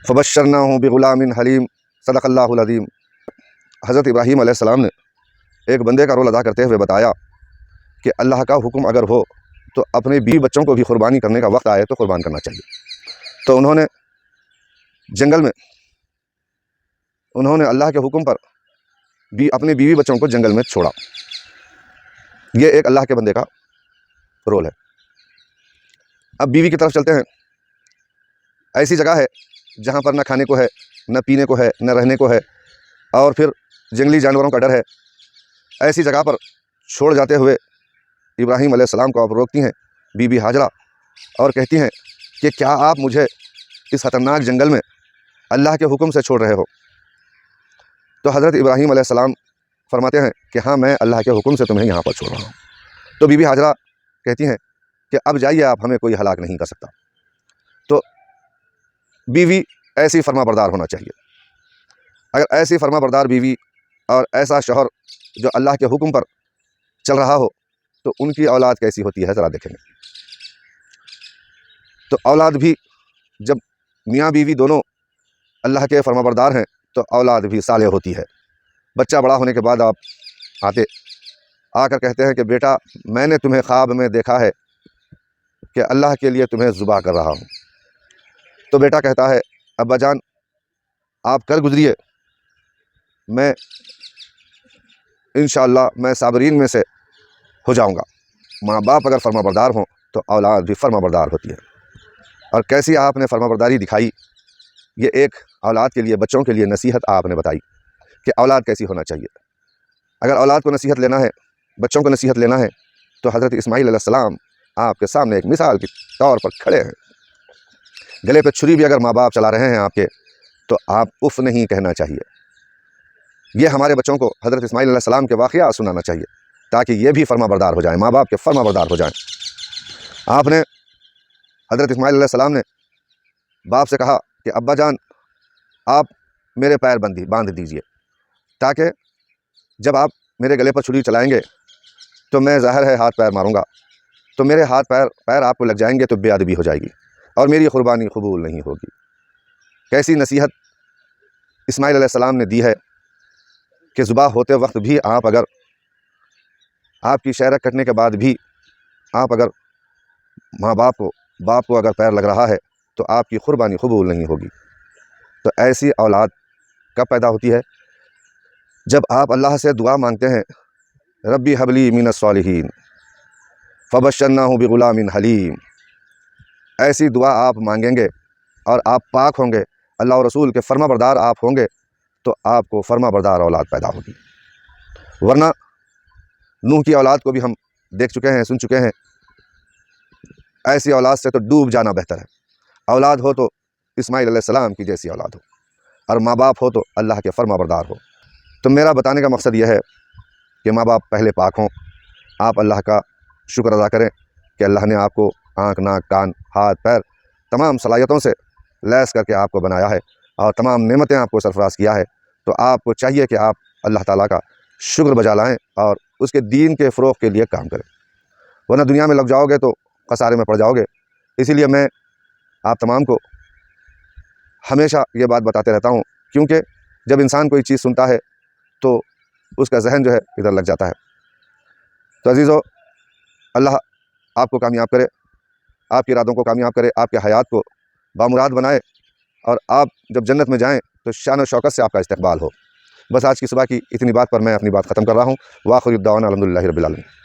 فبشرناہ بغلام حلیم صدق اللہ العظیم۔ حضرت ابراہیم علیہ السلام نے ایک بندے کا رول ادا کرتے ہوئے بتایا کہ اللہ کا حکم اگر ہو تو اپنے بیوی بچوں کو بھی قربانی کرنے کا وقت آئے تو قربان کرنا چاہیے۔ تو انہوں نے جنگل میں اللہ کے حکم پر اپنے بیوی بچوں کو جنگل میں چھوڑا۔ یہ ایک اللہ کے بندے کا رول ہے۔ اب بیوی کی طرف چلتے ہیں۔ ایسی جگہ ہے جہاں پر نہ کھانے کو ہے، نہ پینے کو ہے، نہ رہنے کو ہے، اور پھر جنگلی جانوروں کا ڈر ہے۔ ایسی جگہ پر چھوڑ جاتے ہوئے ابراہیم علیہ السلام کو آپ روکتی ہیں بی بی ہاجرہ اور کہتی ہیں کہ کیا آپ مجھے اس خطرناک جنگل میں اللہ کے حکم سے چھوڑ رہے ہو؟ تو حضرت ابراہیم علیہ السلام فرماتے ہیں کہ ہاں، میں اللہ کے حکم سے تمہیں یہاں پر چھوڑ رہا ہوں۔ تو بی بی ہاجرہ کہتی ہیں کہ اب جائیے آپ، ہمیں کوئی ہلاک نہیں کر سکتا۔ تو بیوی ایسی فرما بردار ہونا چاہیے۔ اگر ایسی فرما بردار بیوی اور ایسا شوہر جو اللہ کے حکم پر چل رہا ہو تو ان کی اولاد کیسی ہوتی ہے ذرا دیکھیں گے۔ تو اولاد بھی جب میاں بیوی دونوں اللہ کے فرما بردار ہیں تو اولاد بھی صالح ہوتی ہے۔ بچہ بڑا ہونے کے بعد آپ آ کر کہتے ہیں کہ بیٹا، میں نے تمہیں خواب میں دیکھا ہے کہ اللہ کے لیے تمہیں ذبح کر رہا ہوں۔ تو بیٹا کہتا ہے ابا جان آپ کر گزریے، میں انشاءاللہ میں صابرین میں سے ہو جاؤں گا۔ ماں باپ اگر فرما بردار ہوں تو اولاد بھی فرما بردار ہوتی ہے۔ اور کیسی آپ نے فرما برداری دکھائی، یہ ایک اولاد کے لیے، بچوں کے لیے نصیحت آپ نے بتائی کہ اولاد کیسی ہونا چاہیے۔ اگر اولاد کو نصیحت لینا ہے، بچوں کو نصیحت لینا ہے تو حضرت اسماعیل علیہ السلام آپ کے سامنے ایک مثال کے طور پر کھڑے ہیں۔ گلے پہ چھری بھی اگر ماں باپ چلا رہے ہیں آپ کے تو آپ اف نہیں کہنا چاہیے۔ یہ ہمارے بچوں کو حضرت اسماعیل علیہ السلام کے واقعات سنانا چاہیے تاکہ یہ بھی فرما بردار ہو جائیں، ماں باپ کے فرما بردار ہو جائیں۔ آپ نے حضرت اسماعیل علیہ السلام نے باپ سے کہا کہ ابا جان آپ میرے پیر باندھ دیجئے، تاکہ جب آپ میرے گلے پر چھری چلائیں گے تو میں ظاہر ہے ہاتھ پیر ماروں گا، تو میرے ہاتھ پیر آپ کو لگ جائیں گے تو بے ادبی ہو جائے گی اور میری قربانی قبول نہیں ہوگی۔ کیسی نصیحت اسماعیل علیہ السلام نے دی ہے کہ ذبح ہوتے وقت بھی آپ اگر آپ کی شہرک کٹنے کے بعد بھی آپ اگر باپ کو اگر پیر لگ رہا ہے تو آپ کی قربانی قبول نہیں ہوگی۔ تو ایسی اولاد کب پیدا ہوتی ہے؟ جب آپ اللہ سے دعا مانگتے ہیں ربی حبلی من الصالحین فبشرناہ بغلام حلیم۔ ایسی دعا آپ مانگیں گے اور آپ پاک ہوں گے، اللہ و رسول کے فرما بردار آپ ہوں گے تو آپ کو فرما بردار اولاد پیدا ہوگی۔ ورنہ نوح کی اولاد کو بھی ہم دیکھ چکے ہیں، سن چکے ہیں۔ ایسی اولاد سے تو ڈوب جانا بہتر ہے۔ اولاد ہو تو اسماعیل علیہ السلام کی جیسی اولاد ہو، اور ماں باپ ہو تو اللہ کے فرما بردار ہو۔ تو میرا بتانے کا مقصد یہ ہے کہ ماں باپ پہلے پاک ہوں، آپ اللہ کا شکر ادا کریں کہ اللہ نے آپ کو آنکھ، ناک، کان، ہاتھ، پیر تمام صلاحیتوں سے لیس کر کے آپ کو بنایا ہے اور تمام نعمتیں آپ کو سرفراز کیا ہے۔ تو آپ کو چاہیے کہ آپ اللہ تعالیٰ کا شکر بجا لائیں اور اس کے دین کے فروغ کے لیے کام کریں، ورنہ دنیا میں لگ جاؤ گے تو خسارے میں پڑ جاؤ گے۔ اسی لیے میں آپ تمام کو ہمیشہ یہ بات بتاتے رہتا ہوں، کیونکہ جب انسان کوئی چیز سنتا ہے تو اس کا ذہن جو ہے ادھر لگ جاتا ہے۔ تو عزیزو، اللہ آپ کو کامیاب کرے، آپ کے ارادوں کو کامیاب کرے، آپ کے حیات کو بامراد بنائے، اور آپ جب جنت میں جائیں تو شان و شوکت سے آپ کا استقبال ہو۔ بس آج کی صبح کی اتنی بات پر میں اپنی بات ختم کر رہا ہوں۔ وآخر الدعوانا الحمد للہ رب العالمین۔